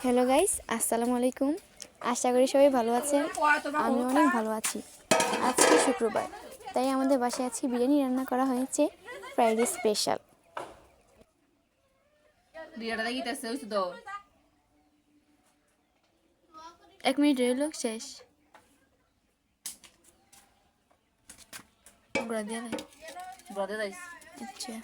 Hello guys, আসসালামু আলাইকুম। আশা করি সবাই ভালো আছেন। আমি অনেক ভালো আছি। আজকে শুক্রবার, তাই আমাদের বাসায় আজকে বিরিয়ানি রান্না করা হয়েছে, ফ্রাইডে স্পেশাল। এক মিনিট রইল, শেষ। আচ্ছা,